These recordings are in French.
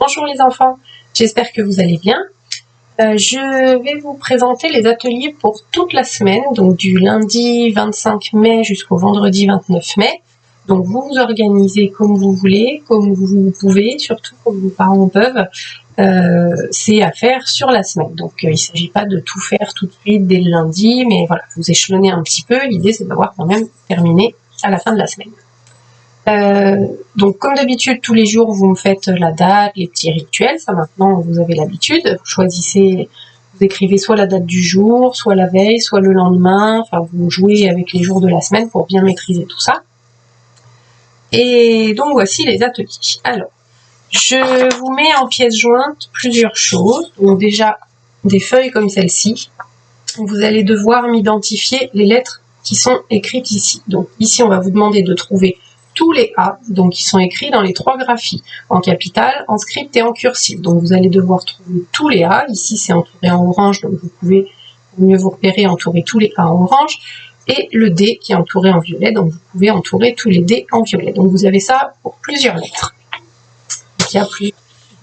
Bonjour les enfants, j'espère que vous allez bien. Je vais vous présenter les ateliers pour toute la semaine, donc du lundi 25 mai jusqu'au vendredi 29 mai. Donc vous vous organisez comme vous voulez, comme vous pouvez, surtout comme vos parents peuvent. C'est à faire sur la semaine. Donc il ne s'agit pas de tout faire tout de suite dès le lundi, mais voilà, vous échelonnez un petit peu. L'idée c'est d'avoir quand même terminé à la fin de la semaine. Donc comme d'habitude tous les jours vous me faites la date, les petits rituels, ça maintenant vous avez l'habitude, vous choisissez, vous écrivez soit la date du jour, soit la veille, soit le lendemain, enfin vous jouez avec les jours de la semaine pour bien maîtriser tout ça. Et donc voici les ateliers. Alors, je vous mets en pièces jointes plusieurs choses, donc déjà des feuilles comme celle-ci, vous allez devoir m'identifier les lettres qui sont écrites ici. Donc ici on va vous demander de trouver tous les A, donc qui sont écrits dans les trois graphies, en capital, en script et en cursive. Donc vous allez devoir trouver tous les A, ici c'est entouré en orange, donc vous pouvez mieux vous repérer, entourer tous les A en orange, et le D qui est entouré en violet, donc vous pouvez entourer tous les D en violet. Donc vous avez ça pour plusieurs lettres. Donc il y a plus,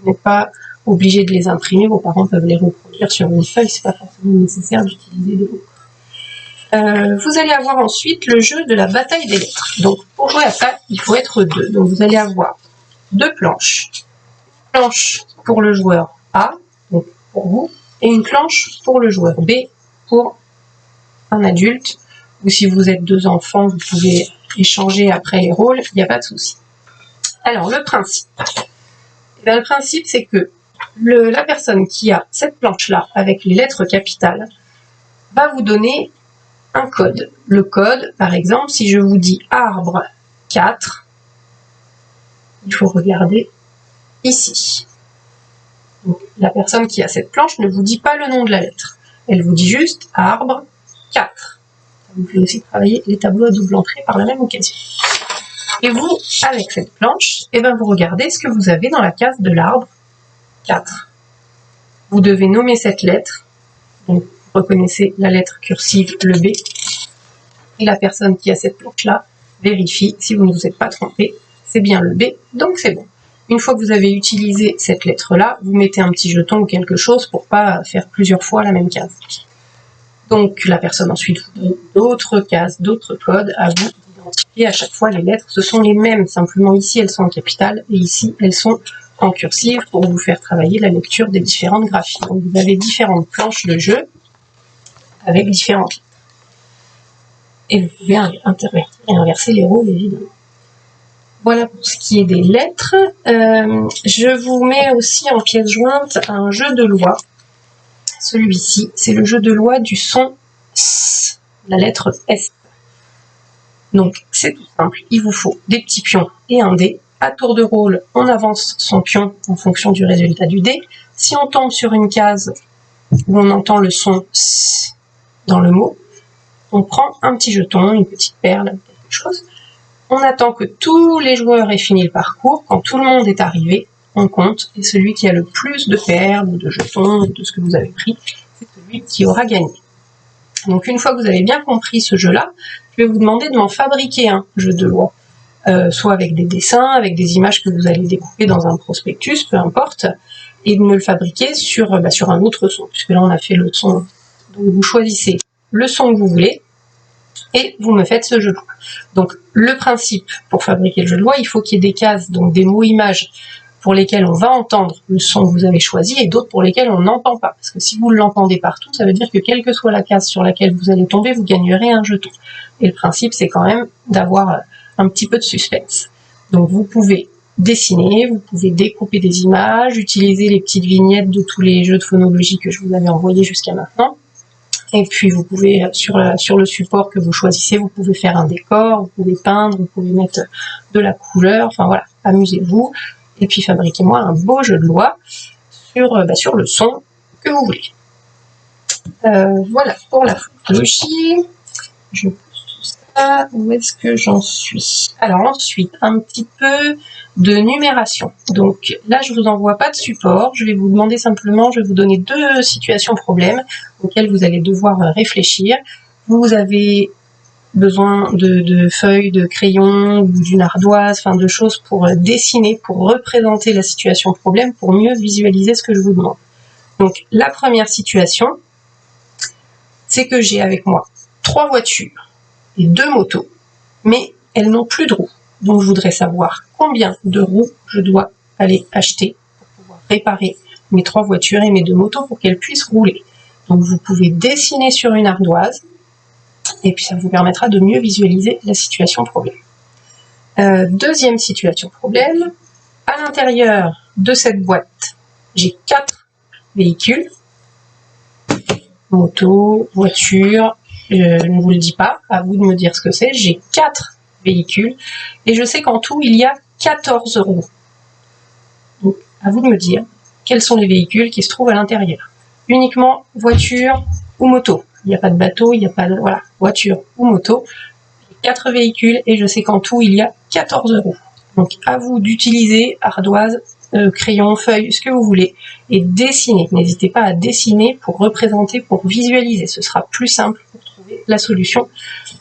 vous n'êtes pas obligé de les imprimer, vos parents peuvent les reproduire sur une feuille, c'est pas forcément nécessaire d'utiliser des mots. Vous allez avoir ensuite le jeu de la bataille des lettres. Donc pour jouer à ça, il faut être deux. Donc vous allez avoir deux planches. Une planche pour le joueur A, donc pour vous, et une planche pour le joueur B, pour un adulte. Ou si vous êtes deux enfants, vous pouvez échanger après les rôles, il n'y a pas de souci. Alors le principe. Eh bien, le principe c'est que la personne qui a cette planche-là avec les lettres capitales va vous donner un code. Le code, par exemple, si je vous dis arbre 4, il faut regarder ici. Donc, la personne qui a cette planche ne vous dit pas le nom de la lettre. Elle vous dit juste arbre 4. Vous pouvez aussi travailler les tableaux à double entrée par la même occasion. Et vous, avec cette planche, eh ben, vous regardez ce que vous avez dans la case de l'arbre 4. Vous devez nommer cette lettre. Donc, reconnaissez la lettre cursive, le B, et la personne qui a cette planche-là vérifie si vous ne vous êtes pas trompé, c'est bien le B, donc c'est bon. Une fois que vous avez utilisé cette lettre-là, vous mettez un petit jeton ou quelque chose pour pas faire plusieurs fois la même case. Donc la personne ensuite vous donne d'autres cases, d'autres codes à vous identifier. À chaque fois, les lettres, ce sont les mêmes, simplement ici elles sont en capitale et ici elles sont en cursive pour vous faire travailler la lecture des différentes graphies. Donc vous avez différentes planches de jeu avec différentes lettres. Et vous pouvez intervertir et inverser les rôles, évidemment. Voilà pour ce qui est des lettres. Je vous mets aussi en pièce jointe un jeu de loi. Celui-ci, c'est le jeu de loi du son S, la lettre S. Donc, c'est tout simple. Il vous faut des petits pions et un dé. À tour de rôle, on avance son pion en fonction du résultat du dé. Si on tombe sur une case où on entend le son S dans le mot, on prend un petit jeton, une petite perle, quelque chose. On attend que tous les joueurs aient fini le parcours. Quand tout le monde est arrivé, on compte. Et celui qui a le plus de perles, ou de jetons, ou de ce que vous avez pris, c'est celui qui aura gagné. Donc une fois que vous avez bien compris ce jeu-là, je vais vous demander de m'en fabriquer un jeu de loi. Soit avec des dessins, avec des images que vous allez découper dans un prospectus, peu importe, et de me le fabriquer sur un autre son, puisque là on a fait le son. Donc vous choisissez le son que vous voulez, et vous me faites ce jeu de loi. Donc le principe pour fabriquer le jeu de loi, il faut qu'il y ait des cases, donc des mots-images pour lesquels on va entendre le son que vous avez choisi et d'autres pour lesquels on n'entend pas. Parce que si vous l'entendez partout, ça veut dire que quelle que soit la case sur laquelle vous allez tomber, vous gagnerez un jeton. Et le principe, c'est quand même d'avoir un petit peu de suspense. Donc vous pouvez dessiner, vous pouvez découper des images, utiliser les petites vignettes de tous les jeux de phonologie que je vous avais envoyés jusqu'à maintenant. Et puis vous pouvez, sur le support que vous choisissez, vous pouvez faire un décor, vous pouvez peindre, vous pouvez mettre de la couleur, enfin voilà, amusez-vous. Et puis fabriquez-moi un beau jeu de loi sur le son que vous voulez. Voilà pour la phonologie. Je pousse tout ça. Où est-ce que j'en suis? Alors ensuite, un petit peu de numération. Donc là, je vous envoie pas de support. Je vais vous demander simplement, je vais vous donner deux situations problèmes auxquelles vous allez devoir réfléchir. Vous avez besoin de feuilles, de crayons ou d'une ardoise, enfin de choses pour dessiner, pour représenter la situation problème, pour mieux visualiser ce que je vous demande. Donc la première situation, c'est que j'ai avec moi 3 voitures et 2 motos, mais elles n'ont plus de roues. Donc je voudrais savoir combien de roues je dois aller acheter pour pouvoir réparer mes 3 voitures et mes 2 motos pour qu'elles puissent rouler. Donc vous pouvez dessiner sur une ardoise et puis ça vous permettra de mieux visualiser la situation problème. Deuxième situation problème, à l'intérieur de cette boîte, j'ai 4 véhicules, moto, voiture, je ne vous le dis pas, à vous de me dire ce que c'est, j'ai 4 véhicules et je sais qu'en tout il y a 14 roues. Donc à vous de me dire quels sont les véhicules qui se trouvent à l'intérieur. Uniquement voiture ou moto. Il n'y a pas de bateau, il n'y a pas de... Voilà, voiture ou moto. 4 véhicules et je sais qu'en tout il y a 14 roues. Donc à vous d'utiliser ardoise, crayon, feuille, ce que vous voulez et dessiner. N'hésitez pas à dessiner pour représenter, pour visualiser. Ce sera plus simple pour trouver la solution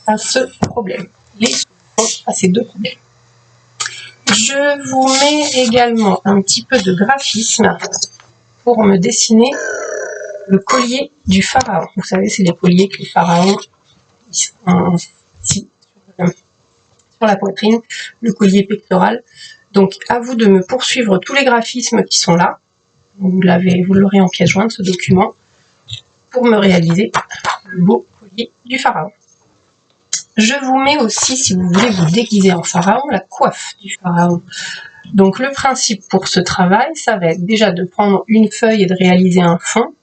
à ce problème. Les solutions à ces 2 problèmes. Je vous mets également un petit peu de graphisme pour me dessiner le collier du pharaon. Vous savez, c'est les colliers que les pharaons ont ici sur la poitrine, le collier pectoral. Donc, à vous de me poursuivre tous les graphismes qui sont là. Vous l'aurez en pièce jointe, ce document, pour me réaliser le beau collier du pharaon. Je vous mets aussi, si vous voulez vous déguiser en pharaon, la coiffe du pharaon. Donc, le principe pour ce travail, ça va être déjà de prendre une feuille et de réaliser un fond,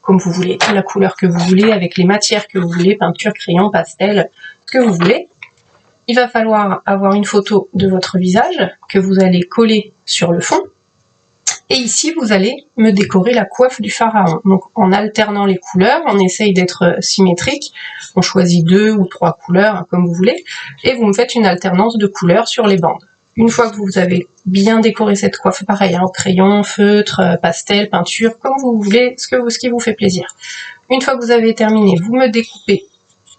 comme vous voulez, la couleur que vous voulez, avec les matières que vous voulez, peinture, crayon, pastel, ce que vous voulez. Il va falloir avoir une photo de votre visage que vous allez coller sur le fond. Et ici, vous allez me décorer la coiffe du pharaon. Donc, en alternant les couleurs, on essaye d'être symétrique. On choisit 2 ou 3 couleurs, hein, comme vous voulez. Et vous me faites une alternance de couleurs sur les bandes. Une fois que vous avez bien décoré cette coiffe, pareil, hein, crayon, feutre, pastel, peinture, comme vous voulez, ce qui vous fait plaisir. Une fois que vous avez terminé, vous me découpez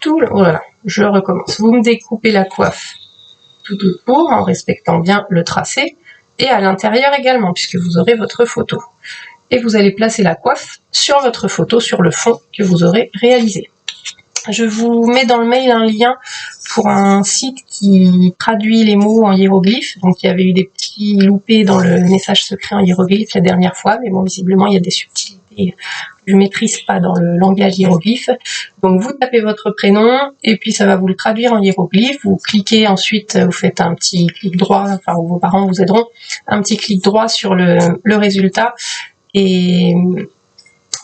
tout le... Voilà, je recommence. Vous me découpez la coiffe tout autour en respectant bien le tracé et à l'intérieur également, puisque vous aurez votre photo. Et vous allez placer la coiffe sur votre photo, sur le fond que vous aurez réalisé. Je vous mets dans le mail un lien pour un site qui traduit les mots en hiéroglyphes. Donc il y avait eu des petits loupés dans le message secret en hiéroglyphes la dernière fois, mais bon, visiblement il y a des subtilités que je maîtrise pas dans le langage hiéroglyphe. Donc vous tapez votre prénom et puis ça va vous le traduire en hiéroglyphe. Vous cliquez ensuite, vous faites un petit clic droit, enfin vos parents vous aideront, un petit clic droit sur le résultat et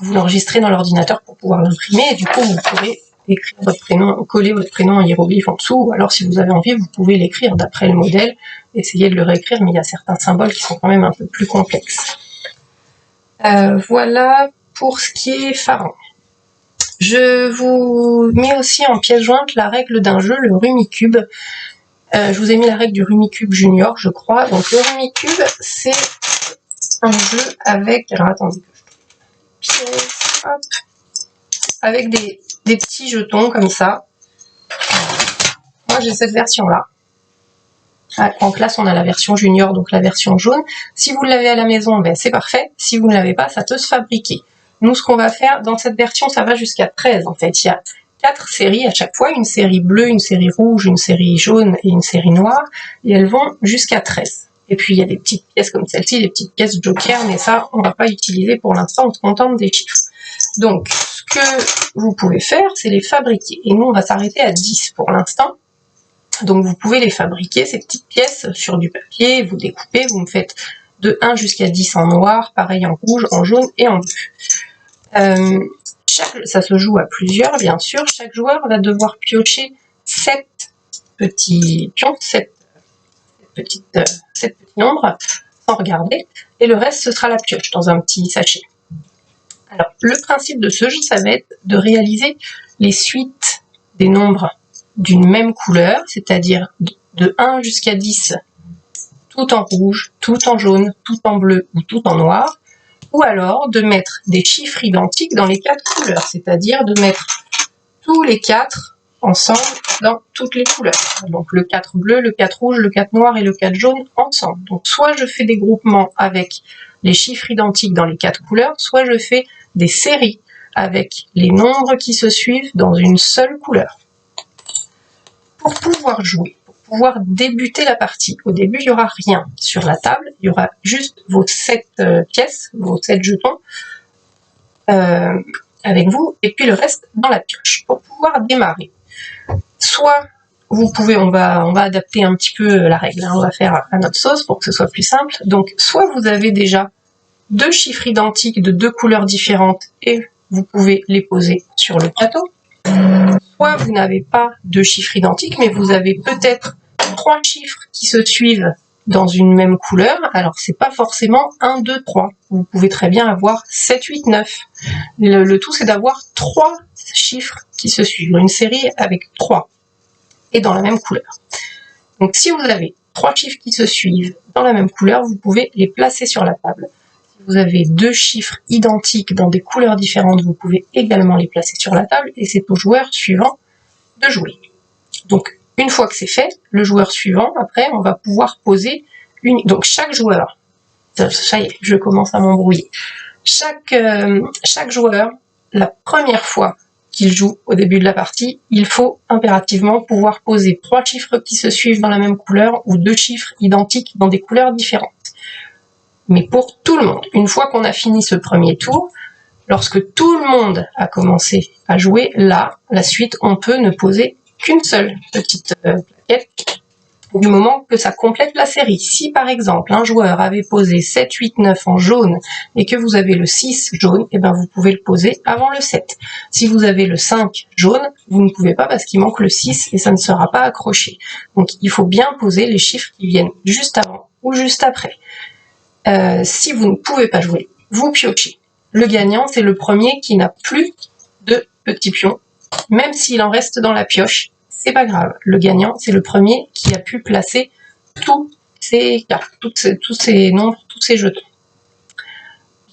vous l'enregistrez dans l'ordinateur pour pouvoir l'imprimer et du coup vous pourrez écrire votre prénom, coller votre prénom en hiéroglyphe en dessous, ou alors si vous avez envie, vous pouvez l'écrire d'après le modèle, essayez de le réécrire, mais il y a certains symboles qui sont quand même un peu plus complexes. Voilà pour ce qui est pharaon. Je vous mets aussi en pièce jointe la règle d'un jeu, le Rumicube. Je vous ai mis la règle du Rumicube Junior, je crois. Donc le Rumicube, c'est un jeu avec... Alors attendez que je trouve une pièce. Hop. Avec des petits jetons comme ça. Moi j'ai cette version là. En classe on a la version junior, donc la version jaune. Si vous l'avez à la maison, ben, c'est parfait. Si vous ne l'avez pas, ça peut se fabriquer. Nous ce qu'on va faire dans cette version, ça va jusqu'à 13 en fait. Il y a 4 séries à chaque fois, une série bleue, une série rouge, une série jaune et une série noire. Et elles vont jusqu'à 13. Et puis il y a des petites pièces comme celle-ci, des petites pièces joker, mais ça on va pas utiliser pour l'instant, on se contente des chiffres. Donc ce que vous pouvez faire, c'est les fabriquer. Et nous on va s'arrêter à 10 pour l'instant. Donc vous pouvez les fabriquer, ces petites pièces, sur du papier, vous découpez, vous me faites de 1 jusqu'à 10 en noir, pareil en rouge, en jaune et en bleu. Ça se joue à plusieurs, bien sûr. Chaque joueur va devoir piocher 7 petits pions, 7 petits nombres, sans regarder, et le reste, ce sera la pioche, dans un petit sachet. Alors, le principe de ce jeu, ça va être de réaliser les suites des nombres d'une même couleur, c'est-à-dire de 1 jusqu'à 10, tout en rouge, tout en jaune, tout en bleu ou tout en noir, ou alors de mettre des chiffres identiques dans les 4 couleurs, c'est-à-dire de mettre tous les 4 ensemble dans toutes les couleurs. Donc le 4 bleu, le 4 rouge, le 4 noir et le 4 jaune ensemble. Donc soit je fais des groupements avec les chiffres identiques dans les 4 couleurs, soit je fais des séries avec les nombres qui se suivent dans une seule couleur. Pour pouvoir jouer, pour pouvoir débuter la partie, au début il n'y aura rien sur la table, il y aura juste vos 7 pièces, vos 7 jetons avec vous, et puis le reste dans la pioche. Pour pouvoir démarrer, soit vous pouvez, on va adapter un petit peu la règle, hein, on va faire à notre sauce pour que ce soit plus simple. Donc soit vous avez déjà 2 chiffres identiques de 2 couleurs différentes et vous pouvez les poser sur le plateau, soit vous n'avez pas de chiffres identiques mais vous avez peut-être 3 chiffres qui se suivent dans une même couleur. Alors c'est pas forcément 1, 2, 3, vous pouvez très bien avoir 7, 8, 9. Le tout c'est d'avoir 3 chiffres qui se suivent, une série avec 3 et dans la même couleur. Donc si vous avez 3 chiffres qui se suivent dans la même couleur, vous pouvez les placer sur la table. Si vous avez 2 chiffres identiques dans des couleurs différentes, vous pouvez également les placer sur la table et c'est au joueur suivant de jouer. Donc une fois que c'est fait, le joueur suivant, après, on va pouvoir poser une... Donc chaque joueur, ça y est, je commence à m'embrouiller. Chaque joueur, la première fois qu'il joue au début de la partie, il faut impérativement pouvoir poser 3 chiffres qui se suivent dans la même couleur ou 2 chiffres identiques dans des couleurs différentes. Mais pour tout le monde, une fois qu'on a fini ce premier tour, lorsque tout le monde a commencé à jouer, là, la suite, on peut ne poser qu'une seule petite plaquette du moment que ça complète la série. Si par exemple un joueur avait posé 7, 8, 9 en jaune et que vous avez le 6 jaune, et ben vous pouvez le poser avant le 7. Si vous avez le 5 jaune, vous ne pouvez pas parce qu'il manque le 6 et ça ne sera pas accroché. Donc il faut bien poser les chiffres qui viennent juste avant ou juste après. Si vous ne pouvez pas jouer, vous piochez. Le gagnant, c'est le premier qui n'a plus de petits pions. Même s'il en reste dans la pioche, c'est pas grave. Le gagnant, c'est le premier qui a pu placer tous ces cartes, tous ces nombres, tous ces jetons.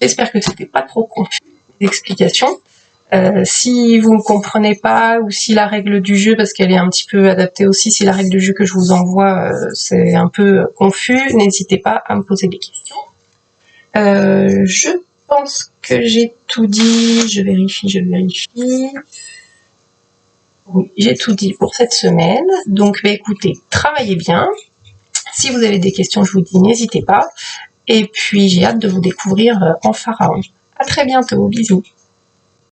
J'espère que c'était pas trop confus, les explications. Si vous ne comprenez pas ou si la règle du jeu, parce qu'elle est un petit peu adaptée aussi, si la règle du jeu que je vous envoie, c'est un peu confus, n'hésitez pas à me poser des questions. Je pense que j'ai tout dit, je vérifie. Oui, j'ai tout dit pour cette semaine. Donc, écoutez, travaillez bien. Si vous avez des questions, je vous dis, n'hésitez pas. Et puis, j'ai hâte de vous découvrir en pharaon. À très bientôt, bisous.